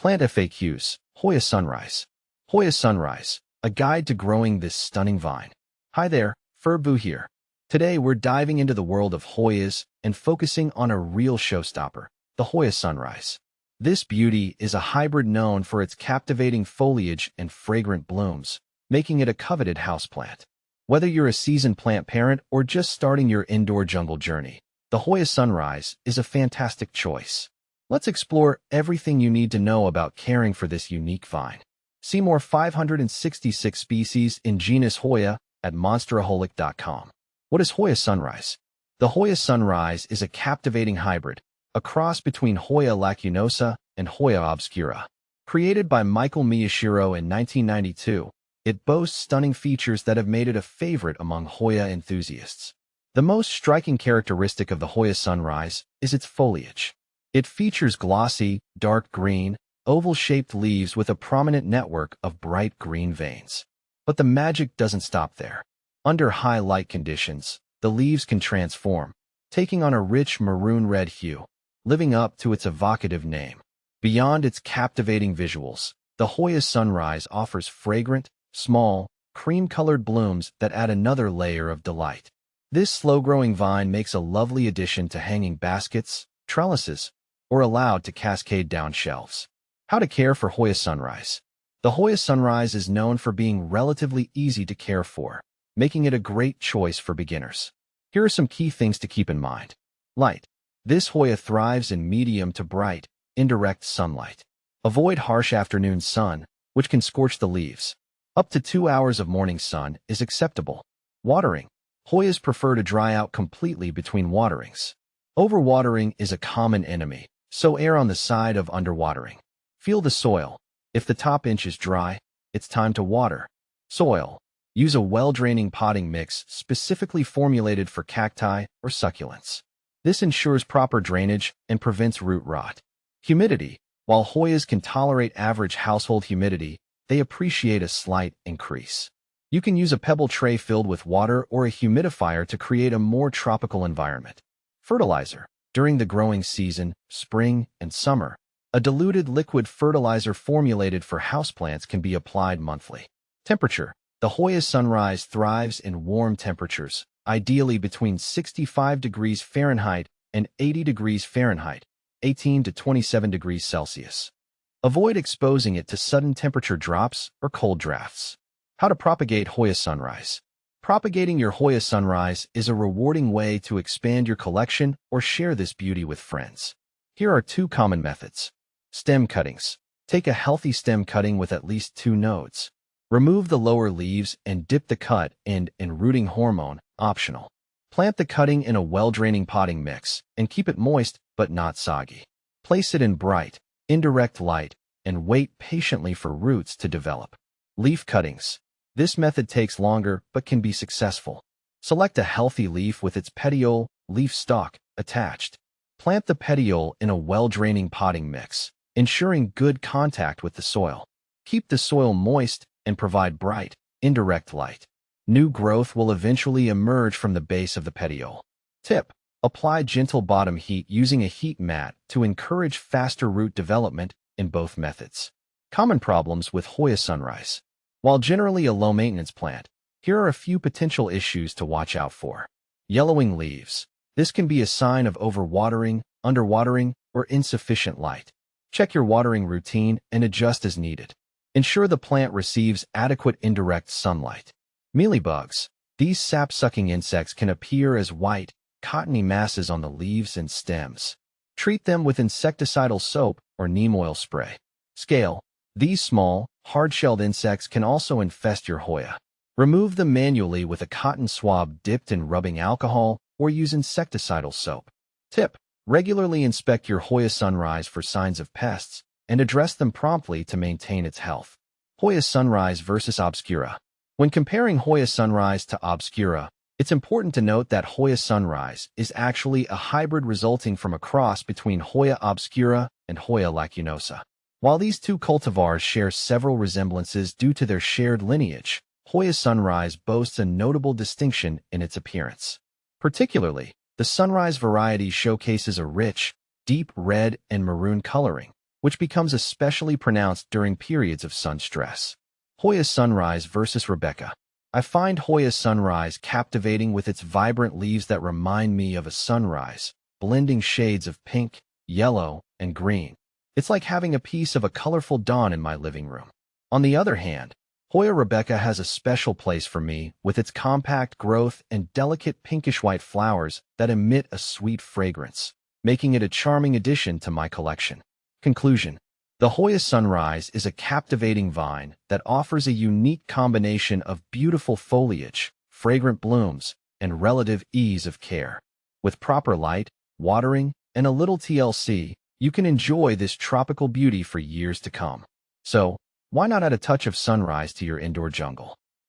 Plant FAQs, Hoya Sunrise. Hoya Sunrise, a guide to growing this stunning vine. Hi there, Furbu here. Today we're diving into the world of Hoyas and focusing on a real showstopper, the Hoya Sunrise. This beauty is a hybrid known for its captivating foliage and fragrant blooms, making it a coveted houseplant. Whether you're a seasoned plant parent or just starting your indoor jungle journey, the Hoya Sunrise is a fantastic choice. Let's explore everything you need to know about caring for this unique vine. See more 566 species in genus Hoya at monsteraholic.com. What is Hoya Sunrise? The Hoya Sunrise is a captivating hybrid, a cross between Hoya lacunosa and Hoya obscura. Created by Michael Miyashiro in 1992, it boasts stunning features that have made it a favorite among Hoya enthusiasts. The most striking characteristic of the Hoya Sunrise is its foliage. It features glossy, dark green, oval-shaped leaves with a prominent network of bright green veins. But the magic doesn't stop there. Under high light conditions, the leaves can transform, taking on a rich maroon-red hue, living up to its evocative name. Beyond its captivating visuals, the Hoya Sunrise offers fragrant, small, cream-colored blooms that add another layer of delight. This slow-growing vine makes a lovely addition to hanging baskets, trellises, or allowed to cascade down shelves. How to care for Hoya Sunrise. The Hoya Sunrise is known for being relatively easy to care for, making it a great choice for beginners. Here are some key things to keep in mind. Light. This Hoya thrives in medium to bright, indirect sunlight. Avoid harsh afternoon sun, which can scorch the leaves. Up to 2 hours of morning sun is acceptable. Watering. Hoyas prefer to dry out completely between waterings. Overwatering is a common enemy, so err on the side of underwatering. Feel the soil. If the top inch is dry, it's time to water. Soil. Use a well-draining potting mix specifically formulated for cacti or succulents. This ensures proper drainage and prevents root rot. Humidity. While Hoyas can tolerate average household humidity, they appreciate a slight increase. You can use a pebble tray filled with water or a humidifier to create a more tropical environment. Fertilizer. During the growing season, spring and summer, a diluted liquid fertilizer formulated for houseplants can be applied monthly. Temperature. The Hoya Sunrise thrives in warm temperatures, ideally between 65 degrees Fahrenheit and 80 degrees Fahrenheit, 18 to 27 degrees Celsius. Avoid exposing it to sudden temperature drops or cold drafts. How to propagate Hoya Sunrise. Propagating your Hoya Sunrise is a rewarding way to expand your collection or share this beauty with friends. Here are 2 common methods. Stem cuttings. Take a healthy stem cutting with at least 2 nodes. Remove the lower leaves and dip the cut in rooting hormone, optional. Plant the cutting in a well-draining potting mix and keep it moist but not soggy. Place it in bright, indirect light and wait patiently for roots to develop. Leaf cuttings. This method takes longer but can be successful. Select a healthy leaf with its petiole, leaf stalk, attached. Plant the petiole in a well-draining potting mix, ensuring good contact with the soil. Keep the soil moist and provide bright, indirect light. New growth will eventually emerge from the base of the petiole. Tip: apply gentle bottom heat using a heat mat to encourage faster root development in both methods. Common problems with Hoya Sunrise. While generally a low-maintenance plant, here are a few potential issues to watch out for. Yellowing leaves. This can be a sign of overwatering, underwatering, or insufficient light. Check your watering routine and adjust as needed. Ensure the plant receives adequate indirect sunlight. Mealybugs. These sap-sucking insects can appear as white, cottony masses on the leaves and stems. Treat them with insecticidal soap or neem oil spray. Scale. These small, hard-shelled insects can also infest your Hoya. Remove them manually with a cotton swab dipped in rubbing alcohol or use insecticidal soap. Tip: regularly inspect your Hoya Sunrise for signs of pests and address them promptly to maintain its health. Hoya Sunrise versus Obscura. When comparing Hoya Sunrise to Obscura, it's important to note that Hoya Sunrise is actually a hybrid resulting from a cross between Hoya Obscura and Hoya lacunosa. While these 2 cultivars share several resemblances due to their shared lineage, Hoya Sunrise boasts a notable distinction in its appearance. Particularly, the Sunrise variety showcases a rich, deep red and maroon coloring, which becomes especially pronounced during periods of sun stress. Hoya sunrise versus Rebecca. I find Hoya sunrise captivating with its vibrant leaves that remind me of a sunrise, blending shades of pink, yellow, and green. It's like having a piece of a colorful dawn in my living room. On the other hand, Hoya Rebecca has a special place for me with its compact growth and delicate pinkish-white flowers that emit a sweet fragrance, making it a charming addition to my collection. Conclusion. The Hoya sunrise is a captivating vine that offers a unique combination of beautiful foliage, fragrant blooms, and relative ease of care. With proper light, watering, and a little TLC, you can enjoy this tropical beauty for years to come. So, why not add a touch of sunrise to your indoor jungle?